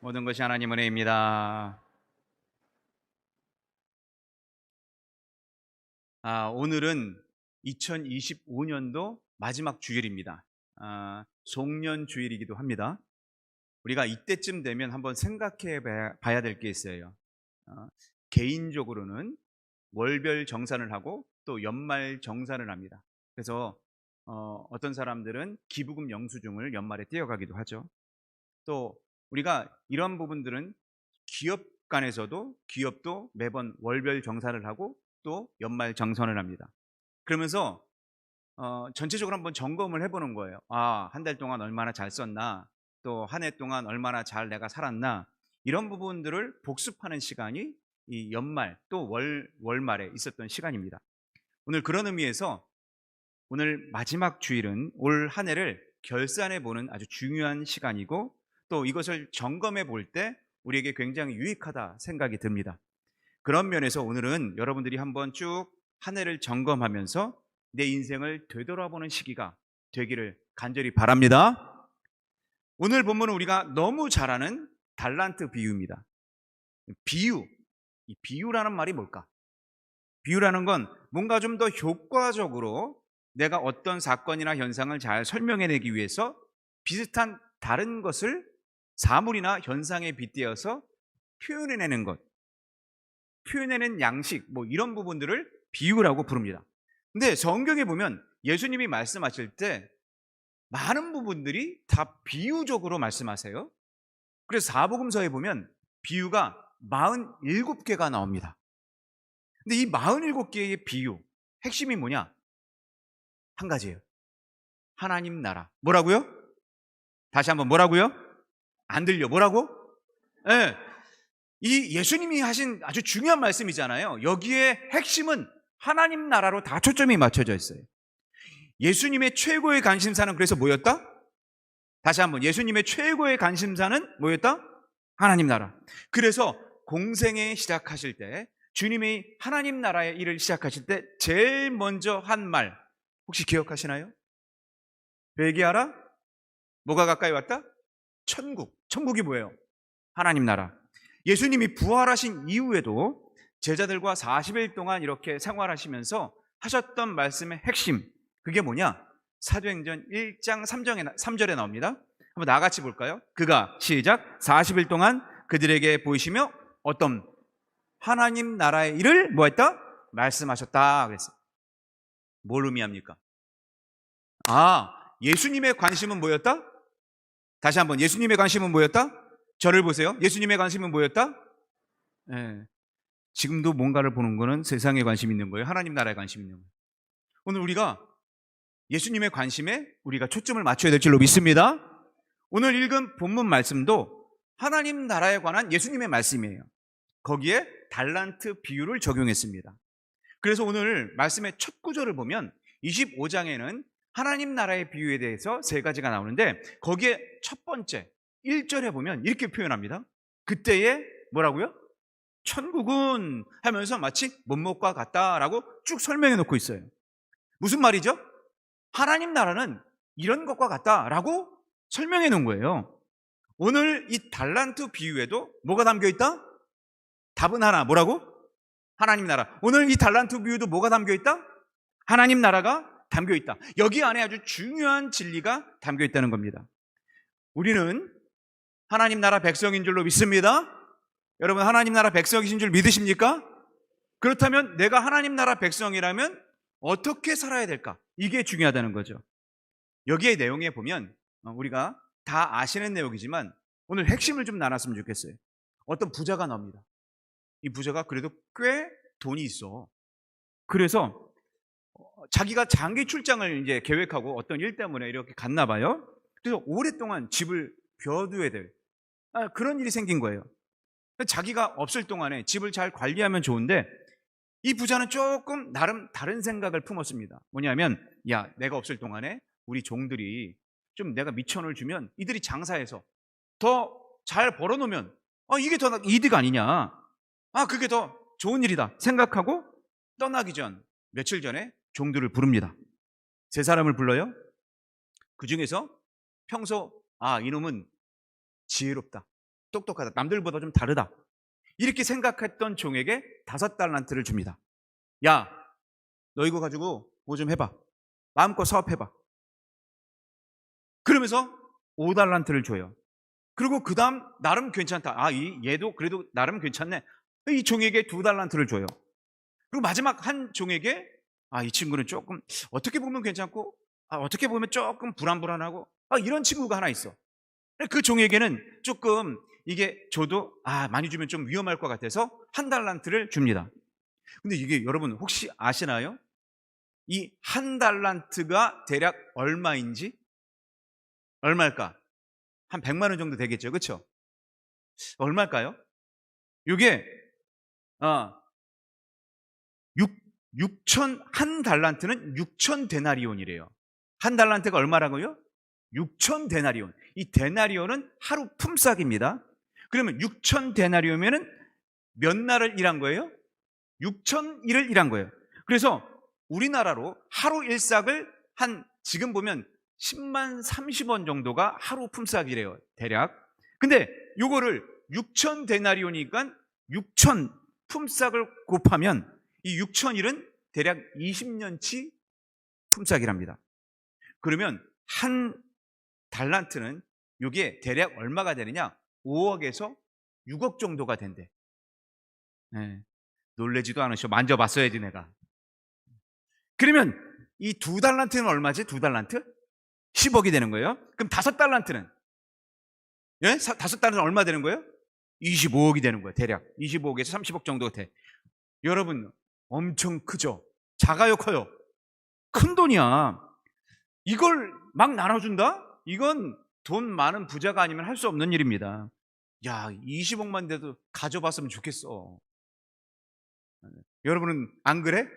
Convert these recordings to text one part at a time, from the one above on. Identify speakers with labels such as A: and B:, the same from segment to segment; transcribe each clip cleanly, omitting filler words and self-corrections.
A: 모든 것이 하나님 은혜입니다. 오늘은 2025년도 마지막 주일입니다. 송년 주일이기도 합니다. 우리가 이때쯤 되면 한번 생각해 봐야 될 게 있어요. 어, 개인적으로는 월별 정산을 하고 또 연말 정산을 합니다. 그래서 어떤 사람들은 기부금 영수증을 연말에 떼어가기도 하죠. 또 우리가 이런 부분들은 기업 간에서도 기업도 매번 월별 정산을 하고 또 연말 정산을 합니다. 그러면서 전체적으로 한번 점검을 해보는 거예요. 한 달 동안 얼마나 잘 썼나, 또 한 해 동안 얼마나 잘 내가 살았나, 이런 부분들을 복습하는 시간이 이 연말 또 월말에 있었던 시간입니다. 오늘 그런 의미에서 오늘 마지막 주일은 올 한 해를 결산해 보는 아주 중요한 시간이고, 또 이것을 점검해 볼 때 우리에게 굉장히 유익하다 생각이 듭니다. 그런 면에서 오늘은 여러분들이 한번 쭉 한 해를 점검하면서 내 인생을 되돌아보는 시기가 되기를 간절히 바랍니다. 오늘 본문은 우리가 너무 잘 아는 달란트 비유입니다. 비유, 이 비유라는 말이 뭘까? 비유라는 건 뭔가 좀 더 효과적으로 내가 어떤 사건이나 현상을 잘 설명해내기 위해서 비슷한 다른 것을 사물이나 현상에 빗대어서 표현해내는 것, 표현해낸 양식, 이런 부분들을 비유라고 부릅니다. 근데 성경에 보면 예수님이 말씀하실 때 많은 부분들이 다 비유적으로 말씀하세요. 그래서 사복음서에 보면 비유가 47개가 나옵니다. 근데 이 47개의 비유, 핵심이 뭐냐? 한 가지예요. 하나님 나라. 뭐라고요? 다시 한번 뭐라고요? 안 들려. 뭐라고? 네. 이 예수님이 하신 아주 중요한 말씀이잖아요. 여기에 핵심은 하나님 나라로 다 초점이 맞춰져 있어요. 예수님의 최고의 관심사는 그래서 뭐였다? 다시 한번 예수님의 최고의 관심사는 뭐였다? 하나님 나라. 그래서 공생애 시작하실 때 주님이 하나님 나라의 일을 시작하실 때 제일 먼저 한 말 혹시 기억하시나요? 회개하라. 뭐가 가까이 왔다? 천국. 천국이 뭐예요? 하나님 나라. 예수님이 부활하신 이후에도 제자들과 40일 동안 이렇게 생활하시면서 하셨던 말씀의 핵심, 그게 뭐냐? 사도행전 1장 3절에 나옵니다. 한번 나같이 볼까요? 그가 시작 40일 동안 그들에게 보이시며 어떤 하나님 나라의 일을 뭐했다? 말씀하셨다 그랬어요. 뭘 의미합니까? 예수님의 관심은 뭐였다? 다시 한번 예수님의 관심은 뭐였다? 저를 보세요. 예수님의 관심은 뭐였다? 지금도 뭔가를 보는 거는 세상에 관심 있는 거예요. 하나님 나라에 관심 있는 거예요. 오늘 우리가 예수님의 관심에 우리가 초점을 맞춰야 될 줄로 믿습니다. 오늘 읽은 본문 말씀도 하나님 나라에 관한 예수님의 말씀이에요. 거기에 달란트 비유를 적용했습니다. 그래서 오늘 말씀의 첫 구절을 보면 25장에는 하나님 나라의 비유에 대해서 세 가지가 나오는데 거기에 첫 번째 1절에 보면 이렇게 표현합니다. 그때에 뭐라고요? 천국은 하면서 마치 못못과 같다라고 쭉 설명해 놓고 있어요. 무슨 말이죠? 하나님 나라는 이런 것과 같다라고 설명해 놓은 거예요. 오늘 이 달란트 비유에도 뭐가 담겨 있다? 답은 하나. 뭐라고? 하나님 나라. 오늘 이 달란트 비유도 뭐가 담겨 있다? 하나님 나라가 담겨 있다. 여기 안에 아주 중요한 진리가 담겨 있다는 겁니다. 우리는 하나님 나라 백성인 줄로 믿습니다. 여러분 하나님 나라 백성이신 줄 믿으십니까? 그렇다면 내가 하나님 나라 백성이라면 어떻게 살아야 될까? 이게 중요하다는 거죠. 여기에 내용에 보면 우리가 다 아시는 내용이지만 오늘 핵심을 좀 나눴으면 좋겠어요. 어떤 부자가 나옵니다. 이 부자가 그래도 꽤 돈이 있어. 그래서 자기가 장기 출장을 이제 계획하고 어떤 일 때문에 이렇게 갔나 봐요. 그래서 오랫동안 집을 비워둬야 될 그런 일이 생긴 거예요. 자기가 없을 동안에 집을 잘 관리하면 좋은데 이 부자는 조금 나름 다른 생각을 품었습니다. 뭐냐면 내가 없을 동안에 우리 종들이 좀 내가 미천을 주면 이들이 장사해서 더 잘 벌어놓으면 이게 더 이득 아니냐, 그게 더 좋은 일이다 생각하고 떠나기 전 며칠 전에 종들을 부릅니다. 세 사람을 불러요. 그 중에서 평소 이놈은 지혜롭다, 똑똑하다. 남들보다 좀 다르다. 이렇게 생각했던 종에게 5달란트를 줍니다. 야, 너 이거 가지고 뭐 좀 해봐. 마음껏 사업해봐. 그러면서 5달란트를 줘요. 그리고 그 다음 나름 괜찮다. 얘도 그래도 나름 괜찮네. 이 종에게 2달란트를 줘요. 그리고 마지막 한 종에게 이 친구는 조금 어떻게 보면 괜찮고 어떻게 보면 조금 불안불안하고 이런 친구가 하나 있어. 그 종에게는 조금 이게 줘도 많이 주면 좀 위험할 것 같아서 1달란트를 줍니다. 근데 이게 여러분 혹시 아시나요? 이 1달란트가 대략 얼마인지? 얼마일까? 한 100만 원 정도 되겠죠. 그렇죠? 얼마일까요? 이게 6천, 1달란트는 6천 데나리온이래요. 1달란트가 얼마라고요? 6천 데나리온. 이 데나리온은 하루 품삯입니다. 그러면 6천 데나리온이면은 몇 날을 일한 거예요? 6천 일을 일한 거예요. 그래서 우리나라로 하루 일삭을 지금 보면 10만 30원 정도가 하루 품삯이래요. 대략. 근데 요거를 6천 데나리온이니까 6천 품삯을 곱하면 이 6천일은 대략 20년치 품삯이랍니다. 그러면 한 달란트는 이게 대략 얼마가 되느냐? 5억에서 6억 정도가 된대. 네. 놀래지도 않으셔. 만져봤어야지 내가. 그러면 이 2달란트는 얼마지? 2달란트? 10억이 되는 거예요. 그럼 5달란트는? 예? 5달란트는 얼마 되는 거예요? 25억이 되는 거예요. 대략 25억에서 30억 정도가 돼. 여러분 엄청 크죠? 작아요, 커요? 큰 돈이야. 이걸 막 나눠준다? 이건 돈 많은 부자가 아니면 할 수 없는 일입니다. 야, 20억만 돼도 가져봤으면 좋겠어. 여러분은 안 그래?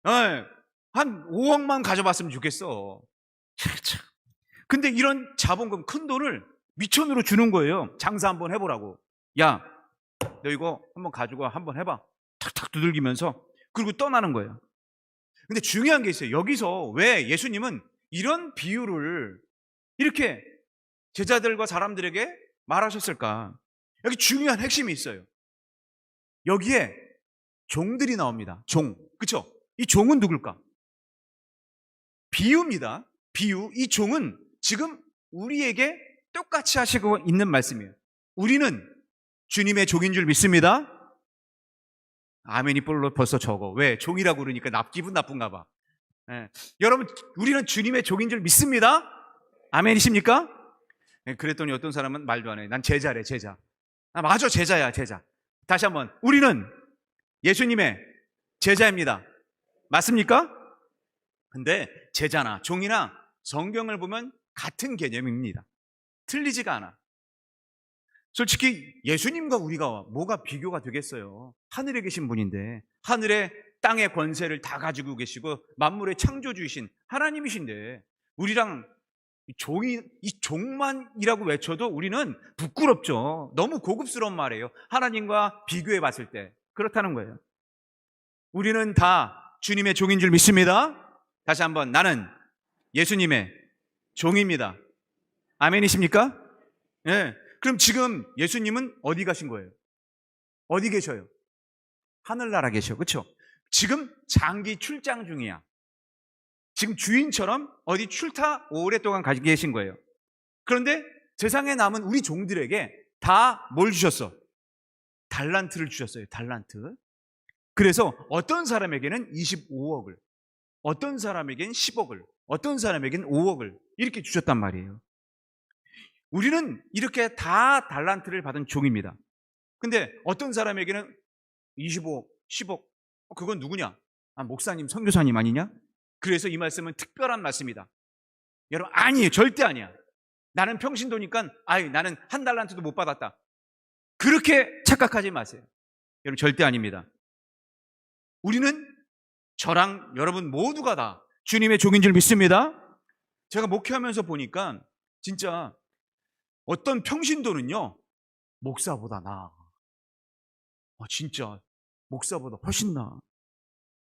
A: 한 5억만 가져봤으면 좋겠어. 근데 이런 자본금 큰 돈을 미천으로 주는 거예요. 장사 한번 해보라고. 야, 너 이거 한번 가지고 한번 해봐. 탁탁 두들기면서. 그리고 떠나는 거예요. 근데 중요한 게 있어요. 여기서 왜 예수님은 이런 비유를 이렇게 제자들과 사람들에게 말하셨을까? 여기 중요한 핵심이 있어요. 여기에 종들이 나옵니다. 종. 그쵸? 이 종은 누굴까? 비유입니다. 비유. 이 종은 지금 우리에게 똑같이 하시고 있는 말씀이에요. 우리는 주님의 종인 줄 믿습니다. 아멘이 벌써 적어. 왜? 종이라고 그러니까 기분 나쁜가 봐. 예. 여러분, 우리는 주님의 종인 줄 믿습니다. 아멘이십니까? 예, 그랬더니 어떤 사람은 말도 안 해. 난 제자래, 제자. 맞아, 제자야, 제자. 다시 한번. 우리는 예수님의 제자입니다. 맞습니까? 근데 제자나 종이나 성경을 보면 같은 개념입니다. 틀리지가 않아. 솔직히 예수님과 우리가 뭐가 비교가 되겠어요? 하늘에 계신 분인데, 하늘에 땅의 권세를 다 가지고 계시고 만물의 창조주이신 하나님이신데 우리랑 이 종만이라고 외쳐도 우리는 부끄럽죠. 너무 고급스러운 말이에요. 하나님과 비교해 봤을 때 그렇다는 거예요. 우리는 다 주님의 종인 줄 믿습니다. 다시 한번, 나는 예수님의 종입니다. 아멘이십니까? 예. 그럼 지금 예수님은 어디 가신 거예요? 어디 계셔요? 하늘나라 계셔. 그렇죠? 지금 장기 출장 중이야. 지금 주인처럼 어디 출타 오랫동안 가지고 계신 거예요. 그런데 세상에 남은 우리 종들에게 다 뭘 주셨어? 달란트를 주셨어요. 달란트. 그래서 어떤 사람에게는 25억을, 어떤 사람에게는 10억을, 어떤 사람에게는 5억을 이렇게 주셨단 말이에요. 우리는 이렇게 다 달란트를 받은 종입니다. 근데 어떤 사람에게는 25억, 10억, 그건 누구냐? 목사님, 선교사님 아니냐? 그래서 이 말씀은 특별한 말씀이다. 여러분, 아니에요. 절대 아니야. 나는 평신도니까 나는 1달란트도 못 받았다. 그렇게 착각하지 마세요. 여러분, 절대 아닙니다. 우리는 저랑 여러분 모두가 다 주님의 종인 줄 믿습니다. 제가 목회하면서 보니까 진짜 어떤 평신도는요, 목사보다 나아. 진짜 목사보다 훨씬 나아.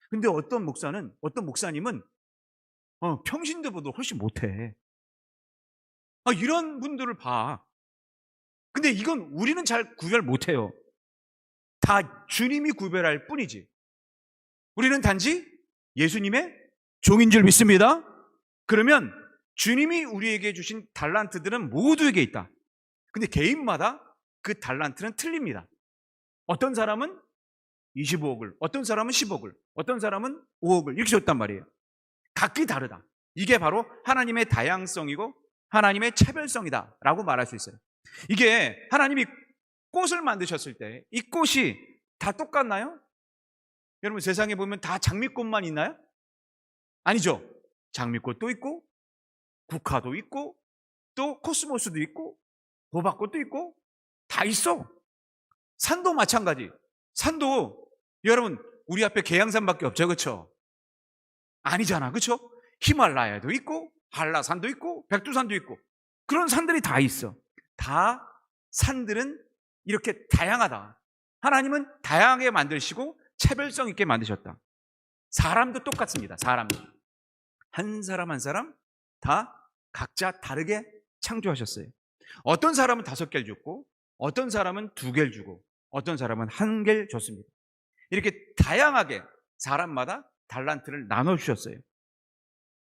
A: 근데 어떤 목사님은 평신도보다 훨씬 못해. 이런 분들을 봐. 근데 이건 우리는 잘 구별 못해요. 다 주님이 구별할 뿐이지. 우리는 단지 예수님의 종인 줄 믿습니다. 그러면 주님이 우리에게 주신 달란트들은 모두에게 있다. 근데 개인마다 그 달란트는 틀립니다. 어떤 사람은 25억을, 어떤 사람은 10억을, 어떤 사람은 5억을 이렇게 줬단 말이에요. 각기 다르다. 이게 바로 하나님의 다양성이고 하나님의 차별성이다 라고 말할 수 있어요. 이게 하나님이 꽃을 만드셨을 때 이 꽃이 다 똑같나요? 여러분 세상에 보면 다 장미꽃만 있나요? 아니죠. 장미꽃도 있고 국화도 있고 또 코스모스도 있고 호박꽃도 있고 다 있어. 산도 마찬가지. 산도 여러분 우리 앞에 계양산밖에 없죠. 그렇죠? 아니잖아. 그렇죠? 히말라야도 있고 한라산도 있고 백두산도 있고 그런 산들이 다 있어. 다 산들은 이렇게 다양하다. 하나님은 다양하게 만드시고 차별성 있게 만드셨다. 사람도 똑같습니다. 사람도 한 사람 한 사람 다 각자 다르게 창조하셨어요. 어떤 사람은 5개를 줬고 어떤 사람은 2개를 주고 어떤 사람은 1개를 줬습니다. 이렇게 다양하게 사람마다 달란트를 나눠주셨어요.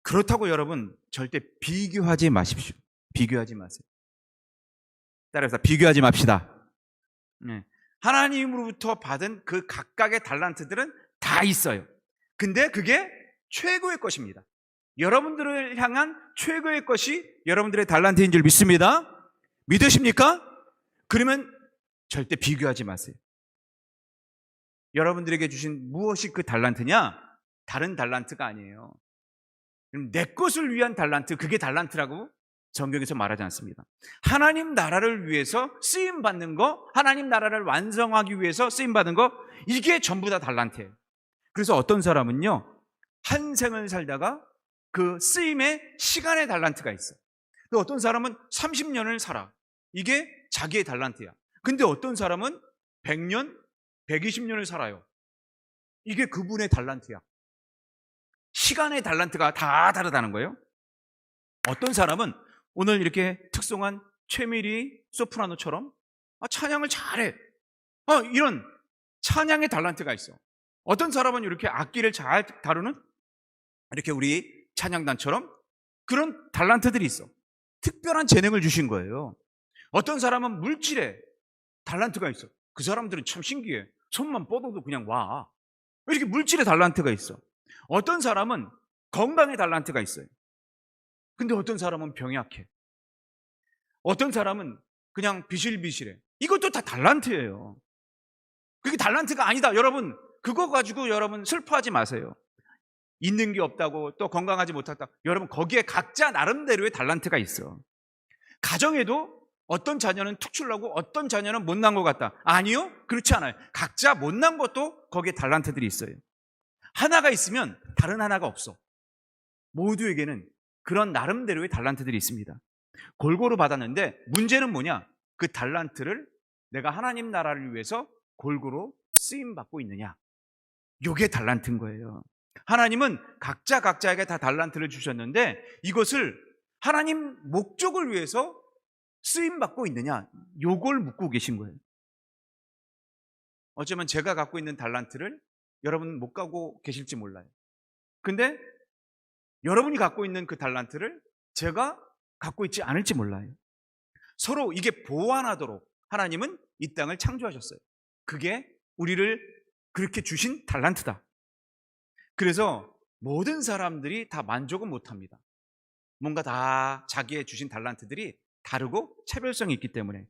A: 그렇다고 여러분 절대 비교하지 마십시오. 비교하지 마세요. 따라서 비교하지 맙시다. 네. 하나님으로부터 받은 그 각각의 달란트들은 다 있어요. 근데 그게 최고의 것입니다. 여러분들을 향한 최고의 것이 여러분들의 달란트인 줄 믿습니다. 믿으십니까? 그러면 절대 비교하지 마세요. 여러분들에게 주신 무엇이 그 달란트냐? 다른 달란트가 아니에요. 내 것을 위한 달란트, 그게 달란트라고 성경에서 말하지 않습니다. 하나님 나라를 위해서 쓰임받는 거, 하나님 나라를 완성하기 위해서 쓰임받는 거, 이게 전부 다 달란트예요. 그래서 어떤 사람은요 한 생을 살다가 그 쓰임의 시간의 달란트가 있어. 또 어떤 사람은 30년을 살아. 이게 자기의 달란트야. 근데 어떤 사람은 100년, 120년을 살아요. 이게 그분의 달란트야. 시간의 달란트가 다 다르다는 거예요. 어떤 사람은 오늘 이렇게 특송한 최미리 소프라노처럼 찬양을 잘해. 이런 찬양의 달란트가 있어. 어떤 사람은 이렇게 악기를 잘 다루는 이렇게 우리 찬양단처럼 그런 달란트들이 있어. 특별한 재능을 주신 거예요. 어떤 사람은 물질에 달란트가 있어. 그 사람들은 참 신기해. 손만 뻗어도 그냥 와. 이렇게 물질의 달란트가 있어. 어떤 사람은 건강의 달란트가 있어요. 근데 어떤 사람은 병약해. 어떤 사람은 그냥 비실비실해. 이것도 다 달란트예요. 그게 달란트가 아니다. 여러분 그거 가지고 여러분 슬퍼하지 마세요. 있는 게 없다고 또 건강하지 못했다. 여러분 거기에 각자 나름대로의 달란트가 있어. 가정에도 어떤 자녀는 특출나고 어떤 자녀는 못난 것 같다. 아니요. 그렇지 않아요. 각자 못난 것도 거기에 달란트들이 있어요. 하나가 있으면 다른 하나가 없어. 모두에게는 그런 나름대로의 달란트들이 있습니다. 골고루 받았는데 문제는 뭐냐? 그 달란트를 내가 하나님 나라를 위해서 골고루 쓰임받고 있느냐? 이게 달란트인 거예요. 하나님은 각자에게 다 달란트를 주셨는데 이것을 하나님 목적을 위해서 쓰임받고 있느냐? 요걸 묻고 계신 거예요. 어쩌면 제가 갖고 있는 달란트를 여러분 못 갖고 계실지 몰라요. 근데 여러분이 갖고 있는 그 달란트를 제가 갖고 있지 않을지 몰라요. 서로 이게 보완하도록 하나님은 이 땅을 창조하셨어요. 그게 우리를 그렇게 주신 달란트다. 그래서 모든 사람들이 다 만족은 못합니다. 뭔가 다 자기의 주신 달란트들이 다르고 차별성이 있기 때문에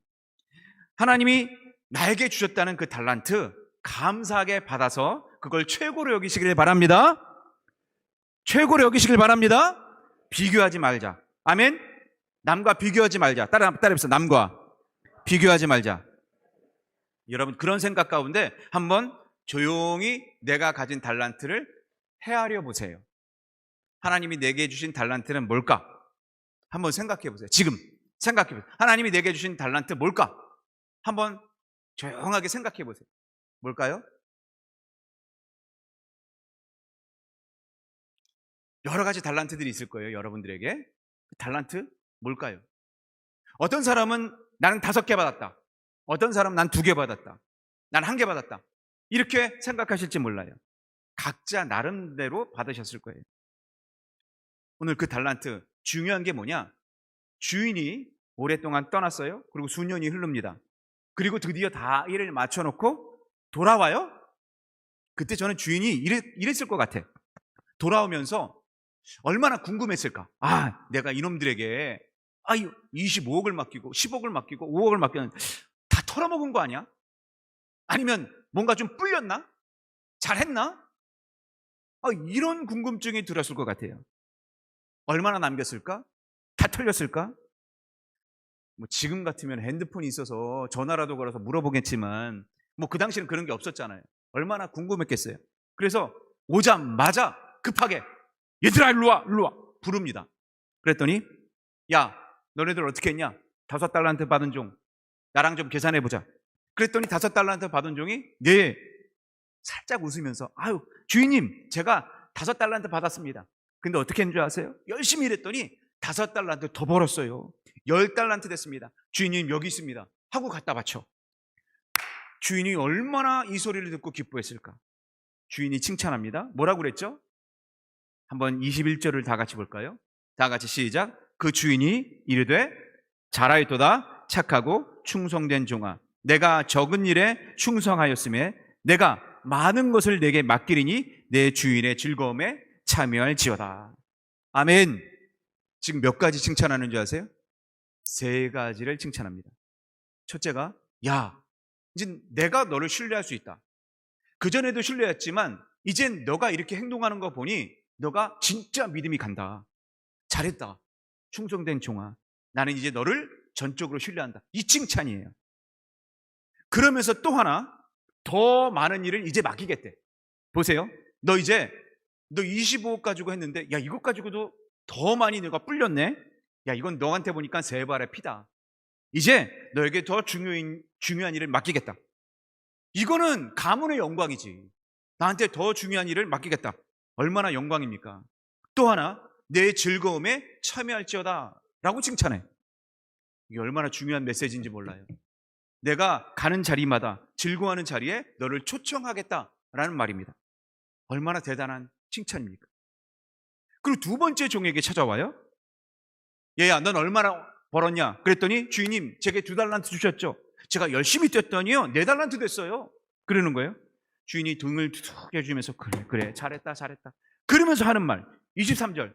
A: 하나님이 나에게 주셨다는 그 달란트 감사하게 받아서 그걸 최고로 여기시길 바랍니다. 최고로 여기시길 바랍니다. 비교하지 말자. 아멘. 남과 비교하지 말자. 따라해보세요. 남과 비교하지 말자. 여러분 그런 생각 가운데 한번 조용히 내가 가진 달란트를 헤아려 보세요. 하나님이 내게 주신 달란트는 뭘까? 한번 생각해 보세요. 지금 생각해 보세요. 하나님이 내게 주신 달란트 뭘까? 한번 조용하게 생각해 보세요. 뭘까요? 여러 가지 달란트들이 있을 거예요. 여러분들에게. 달란트 뭘까요? 어떤 사람은 나는 5개 받았다. 어떤 사람은 난 2개 받았다. 난 1개 받았다. 이렇게 생각하실지 몰라요. 각자 나름대로 받으셨을 거예요. 오늘 그 달란트 중요한 게 뭐냐? 주인이 오랫동안 떠났어요. 그리고 수년이 흐릅니다. 그리고 드디어 다 일을 맞춰놓고 돌아와요. 그때 저는 주인이 이랬을 것 같아. 돌아오면서 얼마나 궁금했을까? 내가 이놈들에게 25억을 맡기고 10억을 맡기고 5억을 맡기는 다 털어먹은 거 아니야? 아니면 뭔가 좀 불렸나? 잘했나? 이런 궁금증이 들었을 것 같아요. 얼마나 남겼을까? 다 털렸을까? 뭐 지금 같으면 핸드폰이 있어서 전화라도 걸어서 물어보겠지만 뭐 그 당시는 그런 게 없었잖아요. 얼마나 궁금했겠어요. 그래서 오자마자 급하게 얘들아 일로 와 부릅니다. 그랬더니 야 너네들 어떻게 했냐? 5달란트 받은 종 나랑 좀 계산해보자. 그랬더니 5달란트 받은 종이 네 살짝 웃으면서 주인님 제가 5달란트 받았습니다. 근데 어떻게 했는 줄 아세요? 열심히 일했더니 5달란트 더 벌었어요. 10달란트 됐습니다. 주인님 여기 있습니다 하고 갖다 바쳐. 주인이 얼마나 이 소리를 듣고 기뻐했을까? 주인이 칭찬합니다. 뭐라고 그랬죠? 한번 21절을 다 같이 볼까요? 다 같이 시작. 그 주인이 이르되 잘하였도다 착하고 충성된 종아 내가 적은 일에 충성하였음에 내가 많은 것을 내게 맡기리니 내 주인의 즐거움에 참여할지어다. 아멘. 지금 몇 가지 칭찬하는 줄 아세요? 3가지를 칭찬합니다. 첫째가 야 이제 내가 너를 신뢰할 수 있다. 그전에도 신뢰했지만 이젠 너가 이렇게 행동하는 거 보니 너가 진짜 믿음이 간다. 잘했다. 충성된 종아 나는 이제 너를 전적으로 신뢰한다. 이 칭찬이에요. 그러면서 또 하나 더 많은 일을 이제 맡기겠대. 보세요. 너 25억 가지고 했는데 야 이것 가지고도 더 많이 너가 불렸네. 야 이건 너한테 보니까 3발의 피다. 이제 너에게 더 중요한 일을 맡기겠다. 이거는 가문의 영광이지. 나한테 더 중요한 일을 맡기겠다. 얼마나 영광입니까? 또 하나 내 즐거움에 참여할지어다 라고 칭찬해. 이게 얼마나 중요한 메시지인지 몰라요. 내가 가는 자리마다 즐거워하는 자리에 너를 초청하겠다라는 말입니다. 얼마나 대단한 칭찬입니까? 그리고 2번째 종에게 찾아와요. 얘야 넌 얼마나 벌었냐? 그랬더니 주인님 제게 2달란트 주셨죠. 제가 열심히 뛰었더니요 4달란트 됐어요. 그러는 거예요. 주인이 등을 툭 해주면서 그래 잘했다 그러면서 하는 말 23절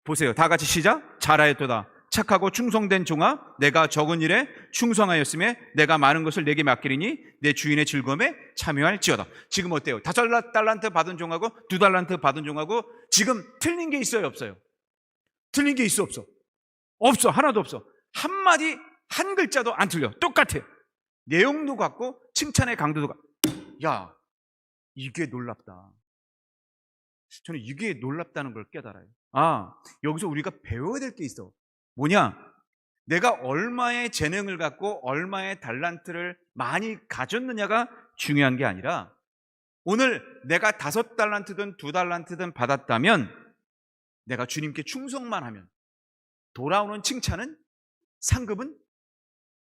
A: 보세요. 다 같이 시작. 잘하였도다 착하고 충성된 종아 내가 적은 일에 충성하였음에 내가 많은 것을 내게 맡기리니 내 주인의 즐거움에 참여할지어다. 지금 어때요? 5달란트 받은 종하고 2달란트 받은 종하고 지금 틀린 게 있어요 없어요? 틀린 게 있어 없어? 없어. 하나도 없어. 한마디 한 글자도 안 틀려. 똑같아요. 내용도 같고 칭찬의 강도도 같고. 야 이게 놀랍다. 저는 이게 놀랍다는 걸 깨달아요. 여기서 우리가 배워야 될 게 있어. 뭐냐? 내가 얼마의 재능을 갖고 얼마의 달란트를 많이 가졌느냐가 중요한 게 아니라 오늘 내가 5달란트든 2달란트든 받았다면 내가 주님께 충성만 하면 돌아오는 칭찬은 상급은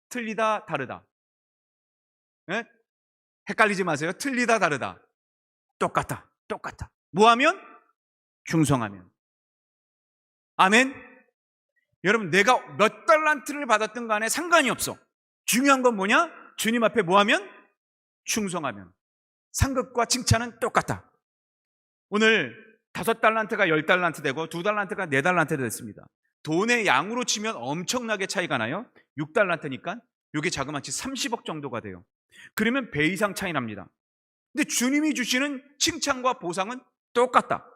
A: 틀리다 다르다. 네? 헷갈리지 마세요. 틀리다 다르다. 똑같다. 뭐하면? 충성하면. 아멘. 여러분 내가 몇 달란트를 받았든 간에 상관이 없어. 중요한 건 뭐냐? 주님 앞에 뭐하면? 충성하면. 상급과 칭찬은 똑같다. 오늘 5달란트가 10달란트 되고 2달란트가 4달란트 됐습니다. 돈의 양으로 치면 엄청나게 차이가 나요. 6달란트니까 이게 자그마치 30억 정도가 돼요. 그러면 배 이상 차이 납니다. 근데 주님이 주시는 칭찬과 보상은 똑같다.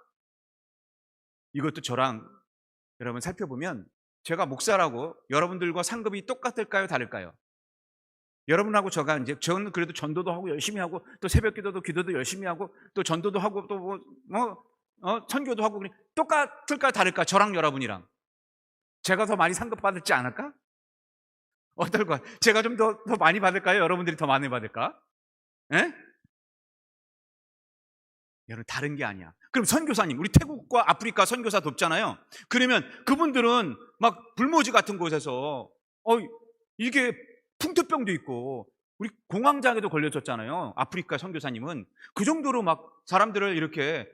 A: 이것도 저랑 여러분 살펴보면 제가 목사라고 여러분들과 상급이 똑같을까요? 다를까요? 여러분하고 저는 그래도 전도도 하고 열심히 하고 또 새벽 기도도 열심히 하고 또 전도도 하고 또 선교도 하고 똑같을까요? 다를까요? 저랑 여러분이랑. 제가 더 많이 상급 받을지 않을까? 어떨까? 제가 좀 더 많이 받을까요? 여러분들이 더 많이 받을까? 예? 여러분 다른 게 아니야. 그럼 선교사님, 우리 태국과 아프리카 선교사 돕잖아요. 그러면 그분들은 막 불모지 같은 곳에서 이게 풍토병도 있고 우리 공황장애도 걸렸었잖아요. 아프리카 선교사님은 그 정도로 막 사람들을 이렇게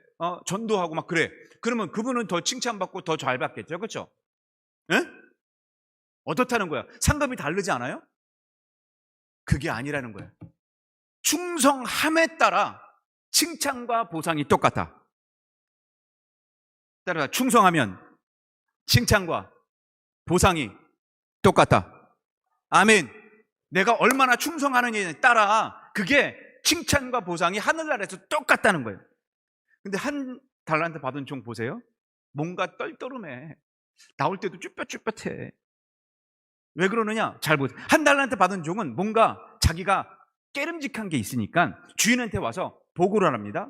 A: 전도하고 막 그래. 그러면 그분은 더 칭찬받고 더 잘 받겠죠, 그렇죠? 예? 어떻다는 거야? 상급이 다르지 않아요? 그게 아니라는 거예요. 충성함에 따라 칭찬과 보상이 똑같아. 따라 충성하면 칭찬과 보상이 똑같다. 아멘. 내가 얼마나 충성하느냐에 따라 그게 칭찬과 보상이 하늘나라에서 똑같다는 거예요. 근데 한 달란트 받은 종 보세요. 뭔가 떨떠름해. 나올 때도 쭈뼛쭈뼛해. 왜 그러느냐? 잘 보세요. 한 달란트 받은 종은 뭔가 자기가 깨름직한 게 있으니까 주인한테 와서 보고를 합니다.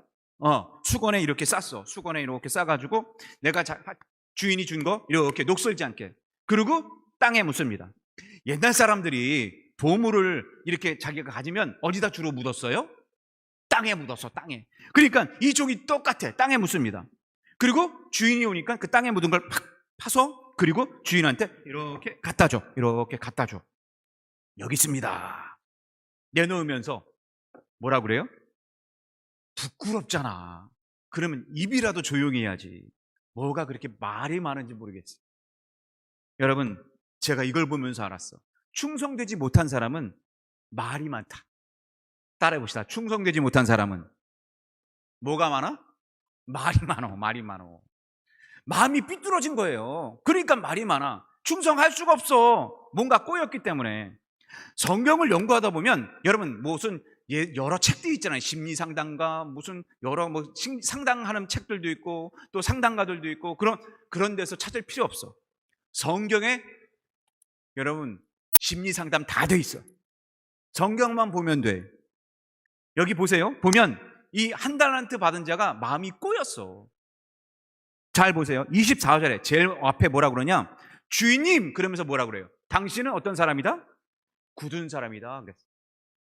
A: 수건에 이렇게 쌌어. 수건에 이렇게 싸가지고 내가 주인이 준 거 이렇게 녹슬지 않게. 그리고 땅에 묻습니다. 옛날 사람들이 보물을 이렇게 자기가 가지면 어디다 주로 묻었어요? 땅에 묻었어, 땅에. 그러니까 이 종이 똑같아. 땅에 묻습니다. 그리고 주인이 오니까 그 땅에 묻은 걸 팍 파서 그리고 주인한테 이렇게 갖다 줘. 이렇게 갖다 줘. 여기 있습니다. 내놓으면서 뭐라 그래요? 부끄럽잖아. 그러면 입이라도 조용히 해야지. 뭐가 그렇게 말이 많은지 모르겠어. 여러분, 제가 이걸 보면서 알았어. 충성되지 못한 사람은 말이 많다. 따라해 봅시다. 충성되지 못한 사람은 뭐가 많아? 말이 많어. 말이 많어. 마음이 삐뚤어진 거예요. 그러니까 말이 많아. 충성할 수가 없어. 뭔가 꼬였기 때문에. 성경을 연구하다 보면 여러분 무슨 여러 책들이 있잖아요. 심리 상담가 무슨 여러 상담하는 책들도 있고 또 상담가들도 있고 그런 데서 찾을 필요 없어. 성경에 여러분 심리 상담 다 돼 있어. 성경만 보면 돼. 여기 보세요. 보면 이 한 달란트 받은 자가 마음이 꼬였어. 잘 보세요. 24절에 제일 앞에 뭐라 그러냐? 주인님 그러면서 뭐라 그래요? 당신은 어떤 사람이다? 굳은 사람이다. 그랬어.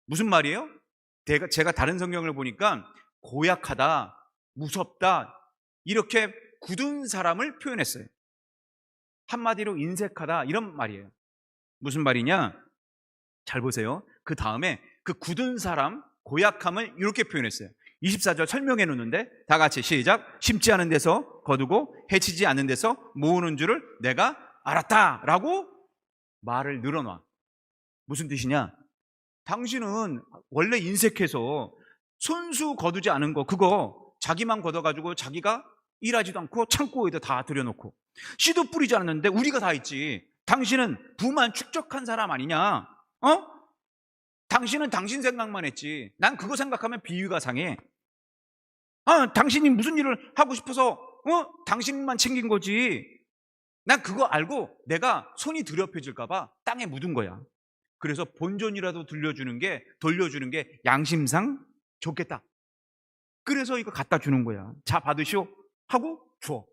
A: 무슨 말이에요? 제가 다른 성경을 보니까 고약하다, 무섭다 이렇게 굳은 사람을 표현했어요. 한마디로 인색하다 이런 말이에요. 무슨 말이냐? 잘 보세요. 그 다음에 그 굳은 사람, 고약함을 이렇게 표현했어요. 24절 설명해 놓는데 다 같이 시작. 심지 않은 데서 거두고 해치지 않는 데서 모으는 줄을 내가 알았다라고 말을 늘어놔. 무슨 뜻이냐? 당신은 원래 인색해서 손수 거두지 않은 거 그거 자기만 걷어가지고 자기가 일하지도 않고 창고에다 다 들여놓고 씨도 뿌리지 않았는데 우리가 다 있지. 당신은 부만 축적한 사람 아니냐? 당신은 당신 생각만 했지. 난 그거 생각하면 비위가 상해. 당신이 무슨 일을 하고 싶어서 당신만 챙긴 거지. 난 그거 알고 내가 손이 더럽혀질까 봐 땅에 묻은 거야. 그래서 본전이라도 돌려주는 게 양심상 좋겠다. 그래서 이거 갖다 주는 거야. 자 받으시오 하고 줘.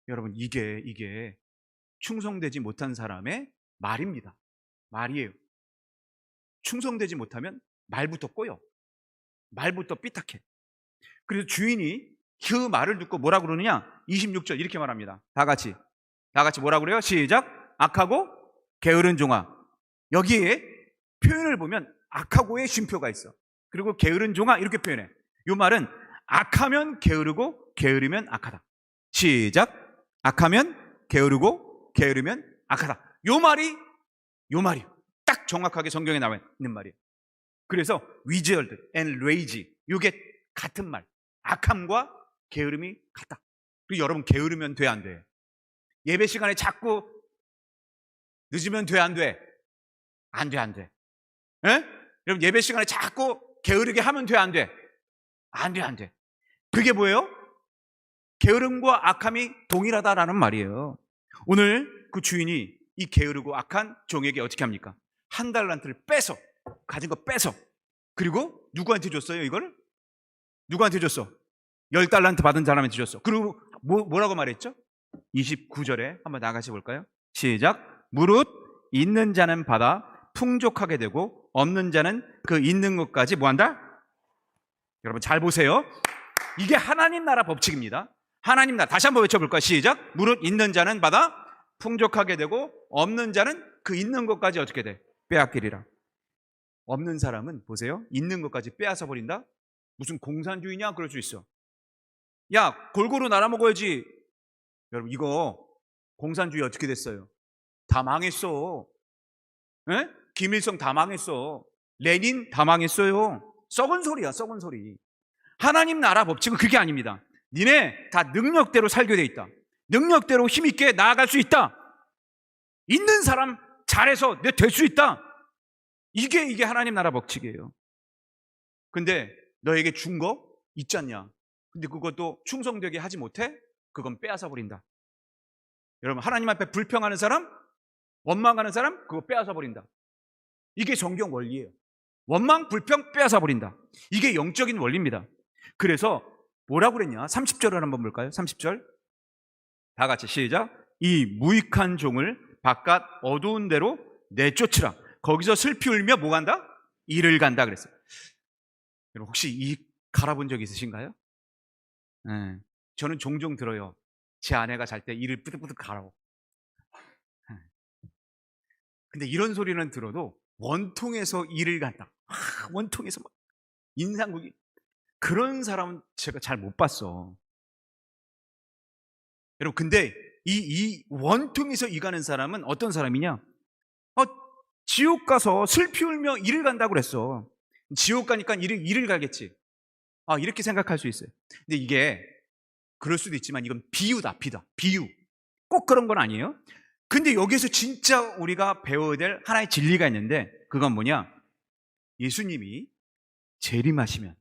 A: 여러분 이게 충성되지 못한 사람의 말입니다. 말이에요. 충성되지 못하면 말부터 꼬여. 말부터 삐딱해. 그래서 주인이 그 말을 듣고 뭐라 그러느냐? 26절 이렇게 말합니다. 다 같이 뭐라 그래요? 시작. 악하고 게으른 종아. 여기에 표현을 보면 악하고의 쉼표가 있어. 그리고 게으른 종아 이렇게 표현해. 이 말은 악하면 게으르고 게으르면 악하다. 시작. 악하면 게으르고 게으르면 악하다. 요 말이 딱 정확하게 성경에 나와 있는 말이에요. 그래서 위저드 and rage 이게 같은 말. 악함과 게으름이 같다. 그리고 여러분 게으르면 돼 안 돼? 예배 시간에 자꾸 늦으면 돼 안 돼? 안 돼. 예? 여러분 예배 시간에 자꾸 게으르게 하면 돼 안 돼? 안 돼. 그게 뭐예요? 게으름과 악함이 동일하다라는 말이에요. 오늘 그 주인이 이 게으르고 악한 종에게 어떻게 합니까? 한 달란트를 빼서 가진 거 빼서 그리고 누구한테 줬어요 이거를? 누구한테 줬어? 10달란트 받은 사람한테 줬어. 그리고 뭐라고 말했죠? 29절에 한번 나가시 볼까요? 시작. 무릇 있는 자는 받아 풍족하게 되고 없는 자는 그 있는 것까지 뭐한다? 여러분 잘 보세요. 이게 하나님 나라 법칙입니다. 하나님 나라 다시 한번 외쳐볼까요? 시작. 무릇 있는 자는 받아 풍족하게 되고 없는 자는 그 있는 것까지 어떻게 돼? 빼앗기리라. 없는 사람은 보세요. 있는 것까지 빼앗아 버린다? 무슨 공산주의냐? 그럴 수 있어. 야, 골고루 나눠 먹어야지. 여러분, 이거 공산주의 어떻게 됐어요? 다 망했어. 에? 김일성 다 망했어. 레닌 다 망했어요. 썩은 소리야, 썩은 소리. 하나님 나라 법칙은 그게 아닙니다. 니네 다 능력대로 살게 돼 있다. 능력대로 힘있게 나아갈 수 있다. 있는 사람 잘해서 내 될 수 있다. 이게 하나님 나라 법칙이에요. 근데 너에게 준 거 있지 않냐? 근데 그것도 충성되게 하지 못해? 그건 빼앗아 버린다. 여러분, 하나님 앞에 불평하는 사람, 원망하는 사람, 그거 빼앗아 버린다. 이게 성경 원리예요. 원망, 불평, 빼앗아 버린다. 이게 영적인 원리입니다. 그래서 뭐라고 그랬냐? 30절을 한번 볼까요? 30절. 다 같이 시작. 이 무익한 종을 바깥 어두운 데로 내쫓으라. 거기서 슬피 울며 뭐 간다? 이를 간다 그랬어요. 여러분, 혹시 이 갈아본 적 있으신가요? 네. 저는 종종 들어요. 제 아내가 잘 때 이를 뿌득뿌득 갈아. 근데 이런 소리는 들어도 원통에서 이를 간다. 원통에서 막 인상국이, 그런 사람은 제가 잘 못 봤어. 여러분, 근데 이 원통에서 이 가는 사람은 어떤 사람이냐? 지옥 가서 슬피 울며 이를 간다고 그랬어. 지옥 가니까 이를 가겠지. 이렇게 생각할 수 있어요. 근데 이게 그럴 수도 있지만 이건 비유다, 비유. 꼭 그런 건 아니에요. 근데 여기서 진짜 우리가 배워야 될 하나의 진리가 있는데, 그건 뭐냐? 예수님이 재림하시면,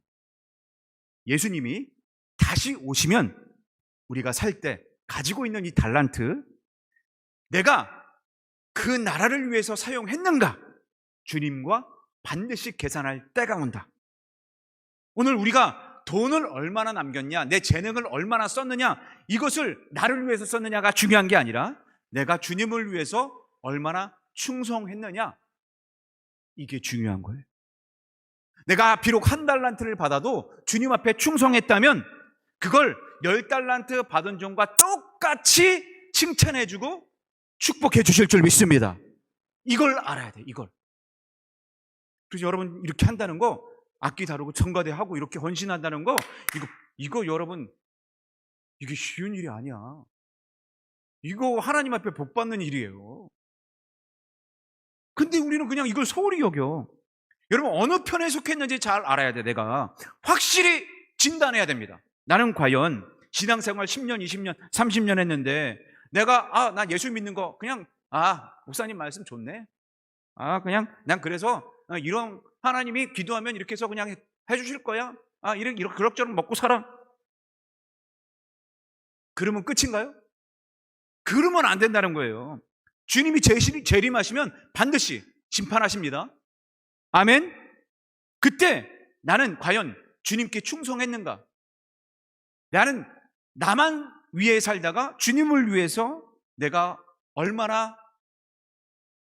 A: 예수님이 다시 오시면 우리가 살 때 가지고 있는 이 달란트, 내가 그 나라를 위해서 사용했는가? 주님과 반드시 계산할 때가 온다. 오늘 우리가 돈을 얼마나 남겼냐, 내 재능을 얼마나 썼느냐, 이것을 나를 위해서 썼느냐가 중요한 게 아니라 내가 주님을 위해서 얼마나 충성했느냐, 이게 중요한 거예요. 내가 비록 1달란트를 받아도 주님 앞에 충성했다면 그걸 10달란트 받은 종과 똑같이 칭찬해주고 축복해 주실 줄 믿습니다. 이걸 알아야 돼, 이걸. 그래서 여러분, 이렇게 한다는 거, 악기 다루고 청가대하고 이렇게 헌신한다는 거, 이거 여러분, 이게 쉬운 일이 아니야. 이거 하나님 앞에 복 받는 일이에요. 근데 우리는 그냥 이걸 소홀히 여겨. 여러분, 어느 편에 속했는지 잘 알아야 돼. 내가 확실히 진단해야 됩니다. 나는 과연 신앙생활 10년, 20년, 30년 했는데 내가 난 예수 믿는 거 그냥 목사님 말씀 좋네. 그냥 난 그래서 이런 하나님이 기도하면 이렇게 해서 그냥 해주실 거야. 이렇게 그럭저럭 먹고 살아. 그러면 끝인가요? 그러면 안 된다는 거예요. 주님이 재림하시면 반드시 심판하십니다. 아멘. 그때 나는 과연 주님께 충성했는가? 나는 나만 위해 살다가 주님을 위해서 내가 얼마나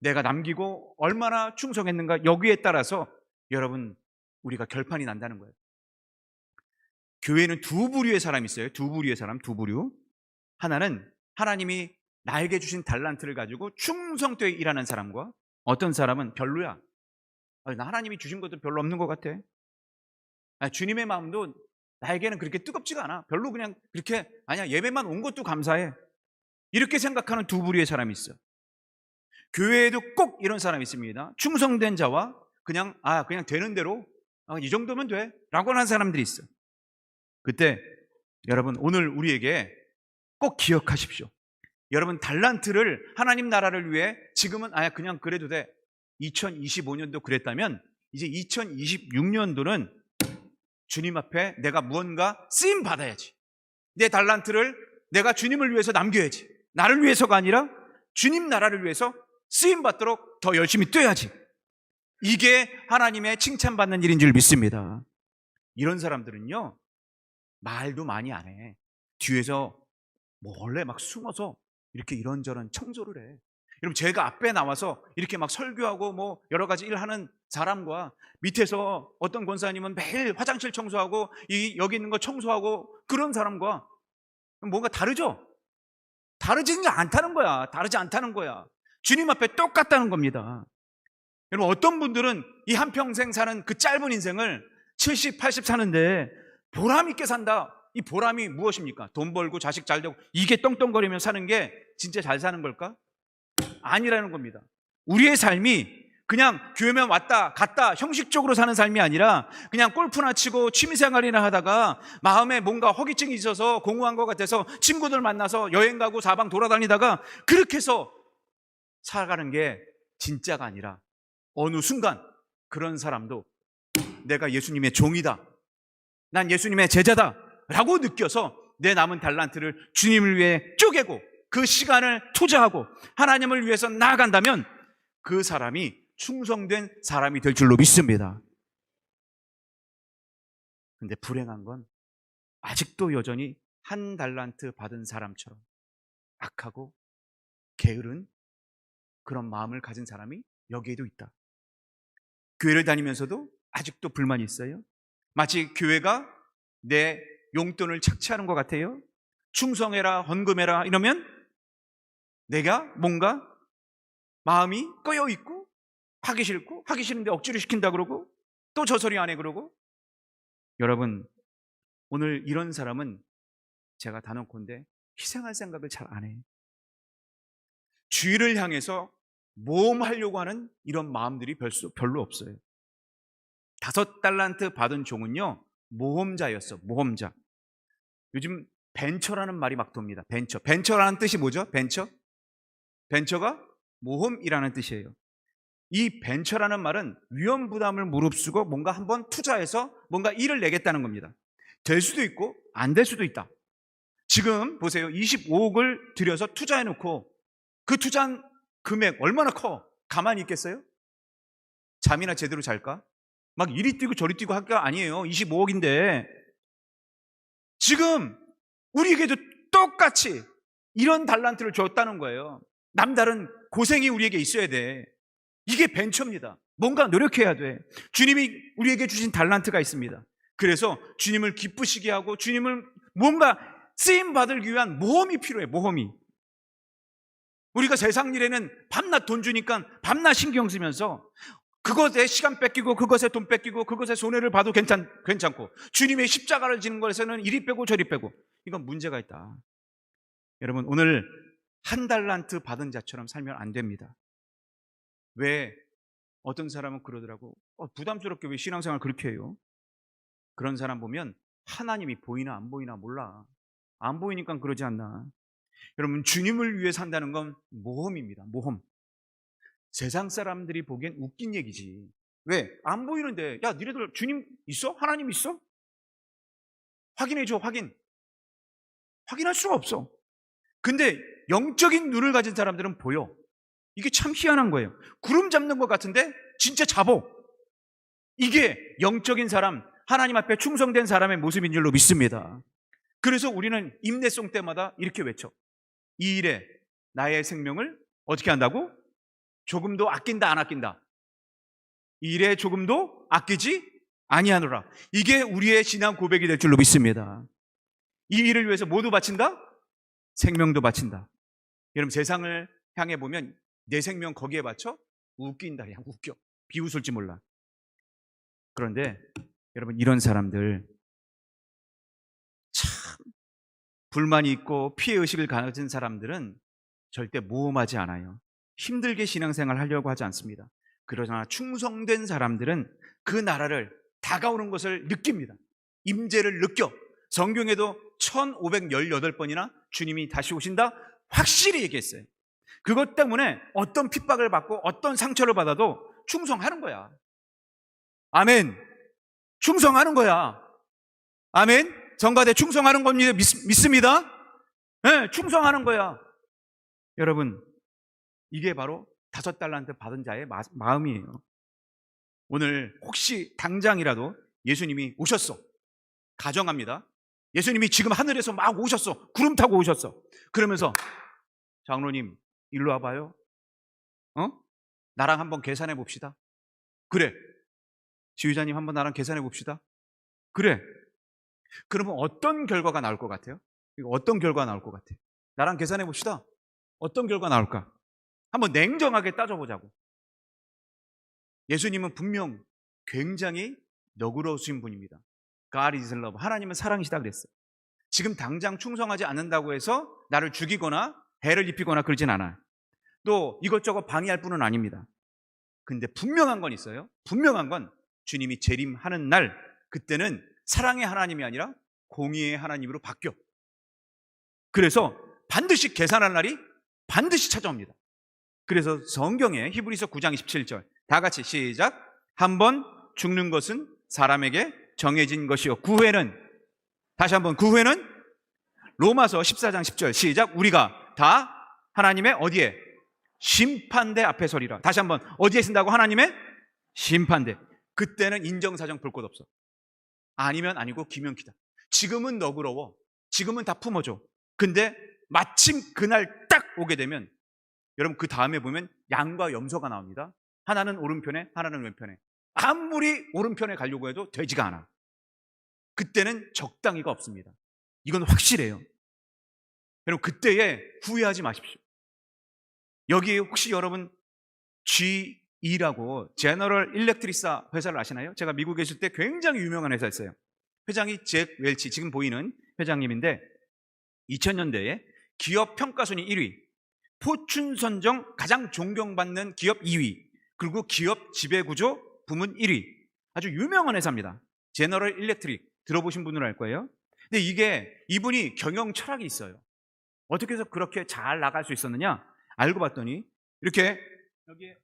A: 내가 남기고 얼마나 충성했는가, 여기에 따라서 여러분, 우리가 결판이 난다는 거예요. 교회는 두 부류의 사람이 있어요. 두 부류의 사람, 두 부류. 하나는 하나님이 나에게 주신 달란트를 가지고 충성되게 일하는 사람과, 어떤 사람은 별로야. 나 하나님이 주신 것도 별로 없는 것 같아. 주님의 마음도 나에게는 그렇게 뜨겁지가 않아. 별로 그냥 그렇게, 아니야, 예배만 온 것도 감사해. 이렇게 생각하는 두 부류의 사람이 있어. 교회에도 꼭 이런 사람이 있습니다. 충성된 자와 그냥 되는 대로 이 정도면 돼 라고 하는 사람들이 있어. 그때 여러분, 오늘 우리에게 꼭 기억하십시오. 여러분, 달란트를 하나님 나라를 위해 지금은 그냥 그래도 돼, 2025년도 그랬다면 이제 2026년도는 주님 앞에 내가 무언가 쓰임 받아야지. 내 달란트를 내가 주님을 위해서 남겨야지. 나를 위해서가 아니라 주님 나라를 위해서 쓰임 받도록 더 열심히 뛰어야지. 이게 하나님의 칭찬받는 일인 줄 믿습니다. 이런 사람들은요, 말도 많이 안 해. 뒤에서 몰래 막 숨어서 이렇게 이런저런 청소를 해. 여러분, 제가 앞에 나와서 이렇게 막 설교하고 뭐 여러 가지 일하는 사람과 밑에서 어떤 권사님은 매일 화장실 청소하고 여기 있는 거 청소하고, 그런 사람과 뭔가 다르죠? 다르지 않다는 거야. 다르지 않다는 거야. 주님 앞에 똑같다는 겁니다. 여러분, 어떤 분들은 이 한평생 사는 그 짧은 인생을 70, 80 사는데 보람 있게 산다. 이 보람이 무엇입니까? 돈 벌고 자식 잘 되고 이게 떵떵거리며 사는 게 진짜 잘 사는 걸까? 아니라는 겁니다. 우리의 삶이 그냥 교회만 왔다 갔다 형식적으로 사는 삶이 아니라 그냥 골프나 치고 취미생활이나 하다가 마음에 뭔가 허기증이 있어서 공허한 것 같아서 친구들 만나서 여행 가고 사방 돌아다니다가 그렇게 해서 살아가는 게 진짜가 아니라 어느 순간 그런 사람도 내가 예수님의 종이다, 난 예수님의 제자다 라고 느껴서 내 남은 달란트를 주님을 위해 쪼개고 그 시간을 투자하고 하나님을 위해서 나아간다면 그 사람이 충성된 사람이 될 줄로 믿습니다. 근데 불행한 건 아직도 여전히 한 달란트 받은 사람처럼 악하고 게으른 그런 마음을 가진 사람이 여기에도 있다. 교회를 다니면서도 아직도 불만이 있어요. 마치 교회가 내 용돈을 착취하는 것 같아요. 충성해라, 헌금해라 이러면 내가 뭔가 마음이 꺼여 있고 하기 싫고 하기 싫은데 억지로 시킨다 그러고 또 저 소리 안 해 그러고. 여러분, 오늘 이런 사람은 제가 단언컨대 희생할 생각을 잘 안 해. 주의를 향해서 모험하려고 하는 이런 마음들이 별로 없어요. 5달란트 받은 종은요, 모험자였어. 모험자. 요즘 벤처라는 말이 막 돕니다. 벤처라는 뜻이 뭐죠? 벤처가 모험이라는 뜻이에요. 이 벤처라는 말은 위험 부담을 무릅쓰고 뭔가 한번 투자해서 뭔가 일을 내겠다는 겁니다. 될 수도 있고 안 될 수도 있다. 지금 보세요. 25억을 들여서 투자해 놓고 그 투자한 금액 얼마나 커? 가만히 있겠어요? 잠이나 제대로 잘까? 막 이리 뛰고 저리 뛰고 할 게 아니에요. 25억인데 지금 우리에게도 똑같이 이런 달란트를 줬다는 거예요. 남다른 고생이 우리에게 있어야 돼. 이게 벤처입니다. 뭔가 노력해야 돼. 주님이 우리에게 주신 달란트가 있습니다. 그래서 주님을 기쁘시게 하고 주님을 뭔가 쓰임받을 위한 모험이 필요해. 모험이. 우리가 세상 일에는 밤낮 돈 주니까 밤낮 신경 쓰면서 그것에 시간 뺏기고 그것에 돈 뺏기고 그것에 손해를 봐도 괜찮고 주님의 십자가를 지는 것에서는 이리 빼고 저리 빼고, 이건 문제가 있다. 여러분, 오늘 한 달란트 받은 자처럼 살면 안 됩니다. 왜 어떤 사람은 그러더라고. 부담스럽게 왜 신앙생활 그렇게 해요? 그런 사람 보면 하나님이 보이나 안 보이나 몰라. 안 보이니까 그러지 않나. 여러분, 주님을 위해 산다는 건 모험입니다. 모험. 세상 사람들이 보기엔 웃긴 얘기지. 왜? 안 보이는데, 야, 니네들 주님 있어? 하나님 있어? 확인해줘, 확인할 수가 없어. 근데 영적인 눈을 가진 사람들은 보여. 이게 참 희한한 거예요. 구름 잡는 것 같은데 진짜 잡어. 이게 영적인 사람, 하나님 앞에 충성된 사람의 모습인 줄로 믿습니다. 그래서 우리는 임내송 때마다 이렇게 외쳐. 이 일에 나의 생명을 어떻게 한다고? 조금도 아낀다 안 아낀다? 이 일에 조금도 아끼지 아니하노라. 이게 우리의 신앙 고백이 될 줄로 믿습니다. 이 일을 위해서 모두 바친다? 생명도 바친다. 여러분, 세상을 향해 보면 내 생명 거기에 바쳐? 웃긴다. 그냥 웃겨. 비웃을지 몰라. 그런데 여러분, 이런 사람들 참 불만이 있고 피해의식을 가진 사람들은 절대 모험하지 않아요. 힘들게 신앙생활 하려고 하지 않습니다. 그러나 충성된 사람들은 그 나라를 다가오는 것을 느낍니다. 임재를 느껴. 성경에도 1518번이나 주님이 다시 오신다 확실히 얘기했어요. 그것 때문에 어떤 핍박을 받고 어떤 상처를 받아도 충성하는 거야. 아멘. 충성하는 거야. 아멘. 정가대 충성하는 겁니다. 믿습니다. 네, 충성하는 거야. 여러분, 이게 바로 5달란트 받은 자의 마음이에요. 오늘 혹시 당장이라도 예수님이 오셨어. 가정합니다. 예수님이 지금 하늘에서 막 오셨어. 구름 타고 오셨어. 그러면서 장로님 일로 와봐요. 나랑 한번 계산해 봅시다. 그래. 지휘자님 한번 나랑 계산해 봅시다. 그래. 그러면 어떤 결과가 나올 것 같아요? 어떤 결과가 나올 것 같아요? 나랑 계산해 봅시다. 어떤 결과 나올까? 한번 냉정하게 따져보자고. 예수님은 분명 굉장히 너그러우신 분입니다. God is love. 하나님은 사랑이시다 그랬어요. 지금 당장 충성하지 않는다고 해서 나를 죽이거나 해를 입히거나 그러진 않아요. 또 이것저것 방해할 뿐은 아닙니다. 근데 분명한 건 있어요. 분명한 건 주님이 재림하는 날, 그때는 사랑의 하나님이 아니라 공의의 하나님으로 바뀌어. 그래서 반드시 계산할 날이 반드시 찾아옵니다. 그래서 성경에 히브리서 9장 27절 다 같이 시작. 한번 죽는 것은 사람에게 정해진 것이요 구회는, 다시 한번, 구회는 로마서 14장 10절 시작. 우리가 다 하나님의 어디에? 심판대 앞에 서리라. 다시 한번, 어디에 쓴다고? 하나님의 심판대. 그때는 인정사정 볼 것 없어. 아니면 아니고 기면 기다. 지금은 너그러워, 지금은 다 품어줘. 근데 마침 그날 딱 오게 되면, 여러분 그 다음에 보면 양과 염소가 나옵니다. 하나는 오른편에, 하나는 왼편에. 아무리 오른편에 가려고 해도 되지가 않아. 그때는 적당히가 없습니다. 이건 확실해요. 여러분 그때에 후회하지 마십시오. 여기 혹시 여러분 GE라고 제너럴 일렉트리사 회사를 아시나요? 제가 미국에 있을 때 굉장히 유명한 회사였어요. 회장이 잭 웰치, 지금 보이는 회장님인데 2000년대에 기업 평가순위 1위, 포춘 선정 가장 존경받는 기업 2위, 그리고 기업 지배구조 부문 1위. 아주 유명한 회사입니다. 제너럴 일렉트릭 들어보신 분은 알 거예요. 근데 이분이 경영 철학이 있어요. 어떻게 해서 그렇게 잘 나갈 수 있었느냐? 알고 봤더니 이렇게 여기에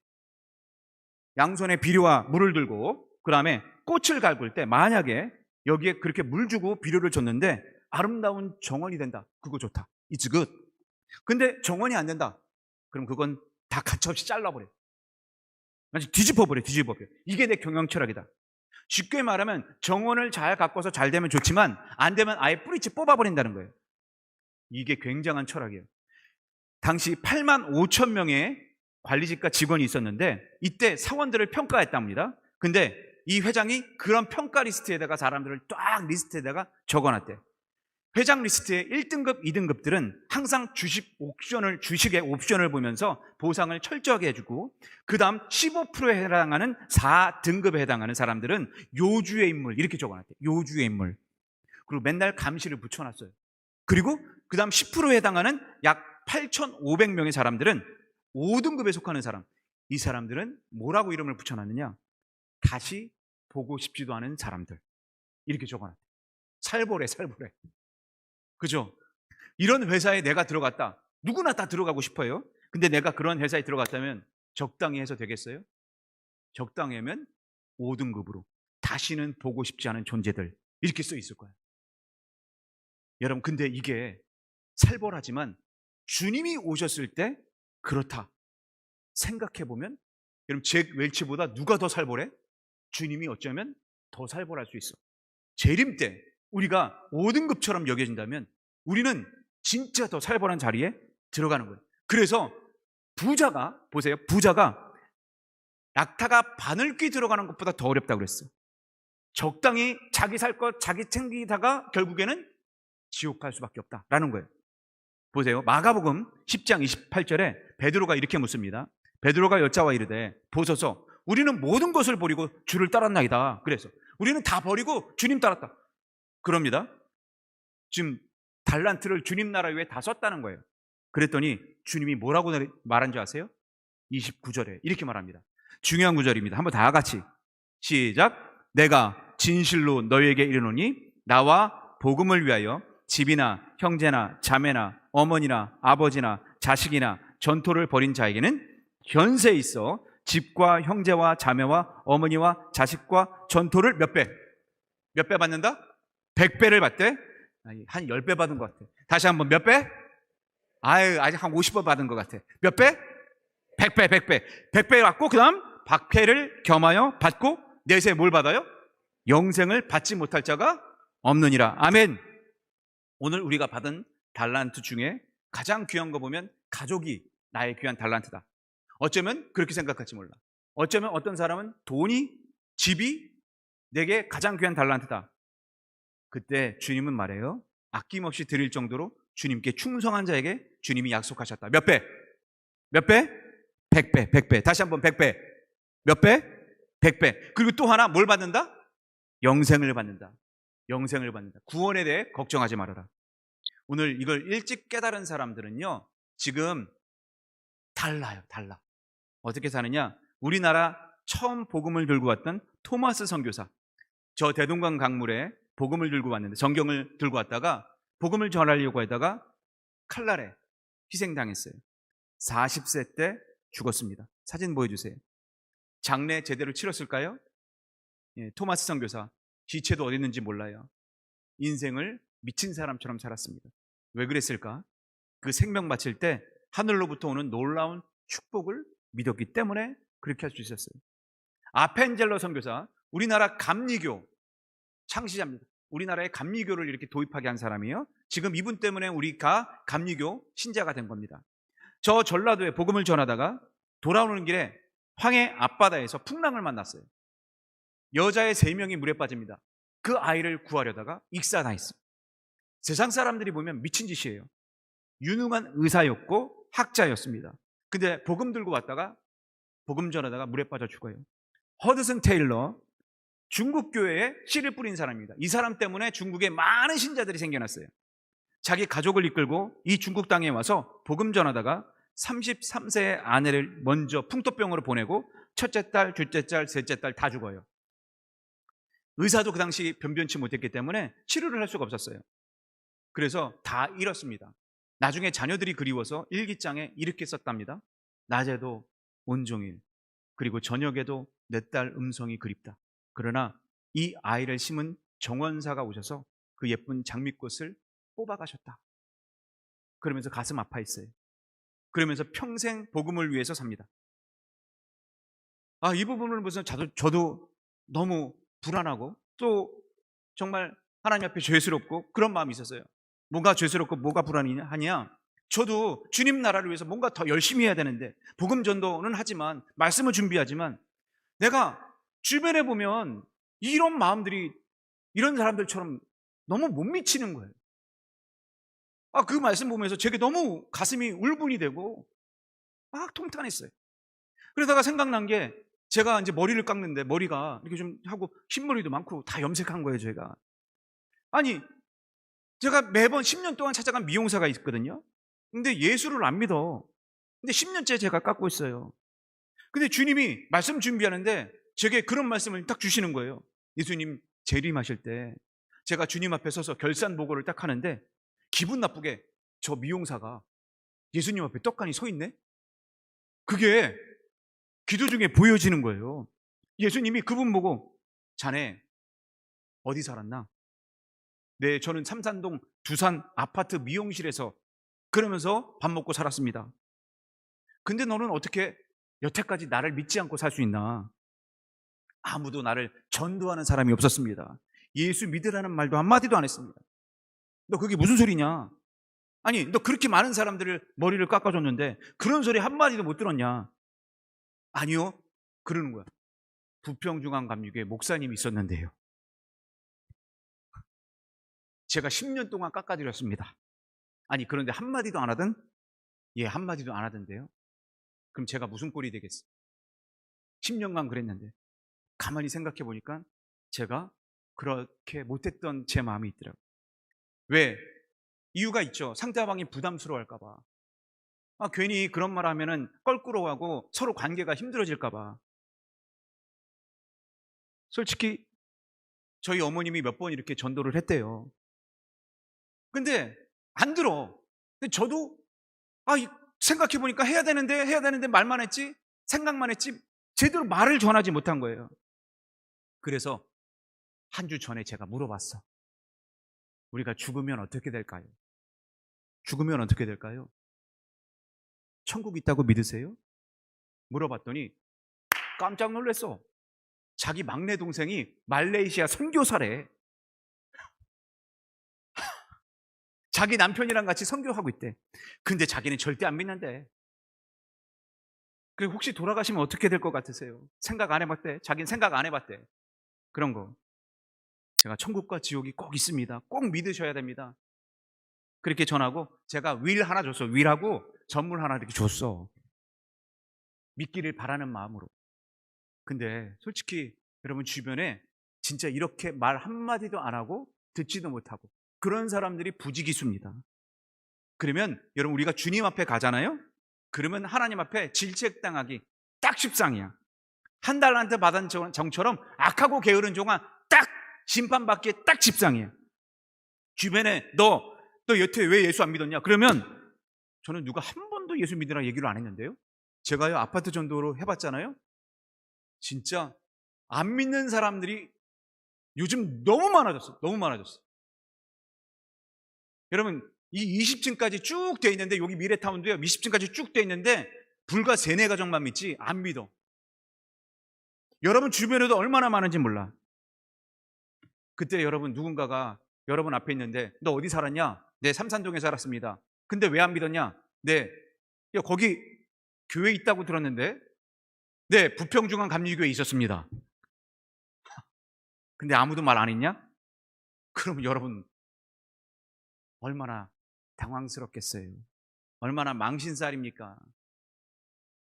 A: 양손에 비료와 물을 들고, 그 다음에 꽃을 가꿀 때 만약에 여기에 그렇게 물 주고 비료를 줬는데 아름다운 정원이 된다. 그거 좋다. It's good. 근데 정원이 안 된다. 그럼 그건 다 가차없이 잘라버려. 뒤집어버려. 이게 내 경영 철학이다. 쉽게 말하면 정원을 잘 가꿔서 잘 되면 좋지만 안 되면 아예 뿌리째 뽑아버린다는 거예요. 이게 굉장한 철학이에요. 당시 8만 5천 명의 관리직과 직원이 있었는데 이때 사원들을 평가했답니다. 근데 이 회장이 그런 평가 리스트에다가 사람들을 딱 리스트에다가 적어놨대. 회장 리스트의 1등급, 2등급들은 항상 주식의 옵션을 보면서 보상을 철저하게 해주고, 그 다음 15%에 해당하는 4등급에 해당하는 사람들은 요주의 인물, 이렇게 적어놨대. 요주의 인물. 그리고 맨날 감시를 붙여놨어요. 그리고 그 다음 10%에 해당하는 약 8,500명의 사람들은 5등급에 속하는 사람. 이 사람들은 뭐라고 이름을 붙여놨느냐? 다시 보고 싶지도 않은 사람들. 이렇게 적어놨대. 살벌해. 그죠? 이런 회사에 내가 들어갔다. 누구나 다 들어가고 싶어요. 근데 내가 그런 회사에 들어갔다면 적당히 해서 되겠어요? 적당히 하면 5등급으로 다시는 보고 싶지 않은 존재들, 이렇게 써 있을 거예요. 여러분 근데 이게 살벌하지만 주님이 오셨을 때 그렇다 생각해보면, 여러분 잭 웰치보다 누가 더 살벌해? 주님이 어쩌면 더 살벌할 수 있어. 재림 때 우리가 5등급처럼 여겨진다면 우리는 진짜 더 살벌한 자리에 들어가는 거예요. 그래서 부자가, 보세요, 부자가 낙타가 바늘귀 들어가는 것보다 더 어렵다고 그랬어. 적당히 자기 살 것 자기 챙기다가 결국에는 지옥 갈 수밖에 없다라는 거예요. 보세요, 마가복음 10장 28절에 베드로가 이렇게 묻습니다. 베드로가 여짜와 이르되 보소서, 우리는 모든 것을 버리고 주를 따랐나이다. 그래서 우리는 다 버리고 주님 따랐다. 그럽니다. 지금 달란트를 주님 나라 위에 다 썼다는 거예요. 그랬더니 주님이 뭐라고 말한 줄 아세요? 29절에 이렇게 말합니다. 중요한 구절입니다. 한번 다 같이 시작. 내가 진실로 너희에게 이르노니 나와 복음을 위하여 집이나 형제나 자매나 어머니나 아버지나 자식이나 전토를 벌인 자에게는 현세 있어 집과 형제와 자매와 어머니와 자식과 전토를 몇 배? 몇 배 받는다? 100배를 받대? 한 10배 받은 것 같아. 다시 한번 몇 배? 아직 한 50배 받은 것 같아. 몇 배? 100배. 100배 받고 그 다음 박해를 겸하여 받고 내세 뭘 받아요? 영생을 받지 못할 자가 없느니라. 아멘. 오늘 우리가 받은 달란트 중에 가장 귀한 거 보면 가족이 나의 귀한 달란트다. 어쩌면 그렇게 생각할지 몰라. 어쩌면 어떤 사람은 돈이, 집이 내게 가장 귀한 달란트다. 그때 주님은 말해요. 아낌없이 드릴 정도로 주님께 충성한 자에게 주님이 약속하셨다. 몇 배? 몇 배? 100배, 100배. 다시 한번 100배. 몇 배? 100배. 그리고 또 하나 뭘 받는다? 영생을 받는다. 영생을 받는다. 구원에 대해 걱정하지 말아라. 오늘 이걸 일찍 깨달은 사람들은요, 지금 달라요, 달라. 어떻게 사느냐? 우리나라 처음 복음을 들고 왔던 토마스 선교사. 저 대동강 강물에 복음을 들고 왔는데, 성경을 들고 왔다가 복음을 전하려고 하다가 칼날에 희생당했어요. 40세 때 죽었습니다. 사진 보여주세요. 장례 제대로 치렀을까요? 예, 토마스 선교사. 시체도 어디 있는지 몰라요. 인생을 미친 사람처럼 살았습니다. 왜 그랬을까? 그 생명 바칠 때 하늘로부터 오는 놀라운 축복을 믿었기 때문에 그렇게 할 수 있었어요. 아펜젤러 선교사, 우리나라 감리교 창시자입니다. 우리나라에 감리교를 이렇게 도입하게 한 사람이에요. 지금 이분 때문에 우리가 감리교 신자가 된 겁니다. 저 전라도에 복음을 전하다가 돌아오는 길에 황해 앞바다에서 풍랑을 만났어요. 여자애 3명이 물에 빠집니다. 그 아이를 구하려다가 익사당했어요. 세상 사람들이 보면 미친 짓이에요. 유능한 의사였고 학자였습니다. 근데 복음 들고 왔다가 복음 전하다가 물에 빠져 죽어요. 허드슨 테일러, 중국 교회에 씨를 뿌린 사람입니다. 이 사람 때문에 중국에 많은 신자들이 생겨났어요. 자기 가족을 이끌고 이 중국 땅에 와서 복음 전하다가 33세의 아내를 먼저 풍토병으로 보내고 첫째 딸, 둘째 딸, 셋째 딸 다 죽어요. 의사도 그 당시 변변치 못했기 때문에 치료를 할 수가 없었어요. 그래서 다 잃었습니다. 나중에 자녀들이 그리워서 일기장에 이렇게 썼답니다. 낮에도 온종일, 그리고 저녁에도 내 딸 음성이 그립다. 그러나 이 아이를 심은 정원사가 오셔서 그 예쁜 장미꽃을 뽑아가셨다. 그러면서 가슴 아파했어요. 그러면서 평생 복음을 위해서 삽니다. 이 부분을 보면서 저도 너무 불안하고 또 정말 하나님 앞에 죄스럽고 그런 마음이 있었어요. 뭐가 죄스럽고 뭐가 불안하냐? 저도 주님 나라를 위해서 뭔가 더 열심히 해야 되는데, 복음 전도는 하지만, 말씀을 준비하지만, 내가 주변에 보면 이런 마음들이 이런 사람들처럼 너무 못 미치는 거예요. 그 말씀 보면서 제게 너무 가슴이 울분이 되고 막 통탄했어요. 그러다가 생각난 게, 제가 이제 머리를 깎는데 머리가 이렇게 좀 하고 흰머리도 많고 다 염색한 거예요, 제가. 아니, 제가 매번 10년 동안 찾아간 미용사가 있거든요. 근데 예수를 안 믿어. 근데 10년째 제가 깎고 있어요. 근데 주님이 말씀 준비하는데 제게 그런 말씀을 딱 주시는 거예요. 예수님 재림하실 때 제가 주님 앞에 서서 결산보고를 딱 하는데 기분 나쁘게 저 미용사가 예수님 앞에 떡하니 서 있네? 그게 기도 중에 보여지는 거예요. 예수님이 그분 보고, 자네 어디 살았나? 네, 저는 삼산동 두산 아파트 미용실에서 그러면서 밥 먹고 살았습니다. 근데 너는 어떻게 여태까지 나를 믿지 않고 살 수 있나? 아무도 나를 전도하는 사람이 없었습니다. 예수 믿으라는 말도 한마디도 안 했습니다. 너 그게 무슨 소리냐? 아니, 너 그렇게 많은 사람들을 머리를 깎아줬는데 그런 소리 한마디도 못 들었냐? 아니요, 그러는 거야. 부평중앙감리교회 목사님이 있었는데요, 제가 10년 동안 깎아드렸습니다. 아니, 그런데 한마디도 안 하던? 예, 한마디도 안 하던데요. 그럼 제가 무슨 꼴이 되겠어요? 10년간 그랬는데. 가만히 생각해 보니까 제가 그렇게 못했던 제 마음이 있더라고요. 왜? 이유가 있죠. 상대방이 부담스러워할까 봐. 괜히 그런 말 하면은 껄끄러워하고 서로 관계가 힘들어질까 봐. 솔직히 저희 어머님이 몇 번 이렇게 전도를 했대요. 근데 안 들어. 근데 저도 생각해 보니까 해야 되는데 말만 했지, 생각만 했지 제대로 말을 전하지 못한 거예요. 그래서 한 주 전에 제가 물어봤어. 우리가 죽으면 어떻게 될까요? 죽으면 어떻게 될까요? 천국 있다고 믿으세요? 물어봤더니 깜짝 놀랐어. 자기 막내 동생이 말레이시아 선교사래. 자기 남편이랑 같이 선교하고 있대. 근데 자기는 절대 안 믿는데. 그리고 혹시 돌아가시면 어떻게 될 것 같으세요? 생각 안 해봤대. 자기는 생각 안 해봤대. 그런 거. 제가 천국과 지옥이 꼭 있습니다. 꼭 믿으셔야 됩니다. 그렇게 전하고 제가 윌 하나 줬어. 윌하고 선물 하나 이렇게 줬어. 믿기를 바라는 마음으로. 근데 솔직히 여러분 주변에 진짜 이렇게 말 한마디도 안 하고 듣지도 못하고 그런 사람들이 부지기수입니다. 그러면 여러분 우리가 주님 앞에 가잖아요. 그러면 하나님 앞에 질책당하기 딱 십상이야. 한 달란트 받은 정처럼 악하고 게으른 종아 딱 심판받기에 딱 십상이야. 주변에 너 여태 왜 예수 안 믿었냐? 그러면 저는 누가 한 번도 예수 믿으라 얘기를 안 했는데요. 제가요 아파트 전도로 해봤잖아요. 진짜 안 믿는 사람들이 요즘 너무 많아졌어. 너무 많아졌어. 여러분 이 20층까지 쭉 돼 있는데 여기 미래타운도요 20층까지 쭉 돼 있는데 불과 3-4가정만 믿지 안 믿어. 여러분 주변에도 얼마나 많은지 몰라. 그때 여러분 누군가가 여러분 앞에 있는데 너 어디 살았냐? 네 삼산동에 살았습니다. 근데 왜 안 믿었냐? 네 야, 거기 교회 있다고 들었는데 네 부평중앙 감리교회에 있었습니다. 근데 아무도 말 안 했냐? 그럼 여러분 얼마나 당황스럽겠어요. 얼마나 망신살입니까?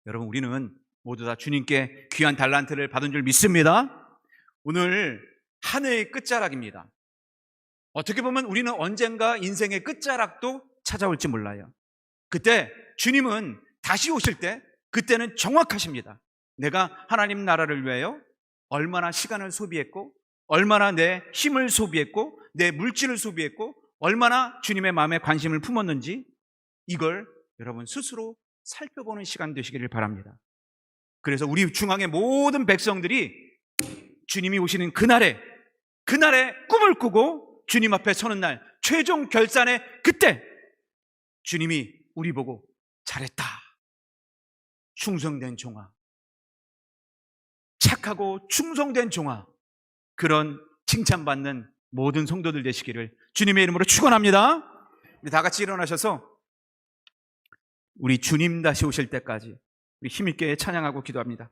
A: 여러분 우리는 모두 다 주님께 귀한 달란트를 받은 줄 믿습니다. 오늘 한 해의 끝자락입니다. 어떻게 보면 우리는 언젠가 인생의 끝자락도 찾아올지 몰라요. 그때 주님은 다시 오실 때 그때는 정확하십니다. 내가 하나님 나라를 위하여 얼마나 시간을 소비했고 얼마나 내 힘을 소비했고 내 물질을 소비했고 얼마나 주님의 마음에 관심을 품었는지 이걸 여러분 스스로 살펴보는 시간 되시기를 바랍니다. 그래서 우리 중앙의 모든 백성들이 주님이 오시는 그날에 꿈을 꾸고 주님 앞에 서는 날 최종 결산의 그때 주님이 우리 보고 잘했다. 충성된 종아. 착하고 충성된 종아. 그런 칭찬받는 모든 성도들 되시기를 주님의 이름으로 축원합니다. 우리 다 같이 일어나셔서 우리 주님 다시 오실 때까지 우리 힘있게 찬양하고 기도합니다.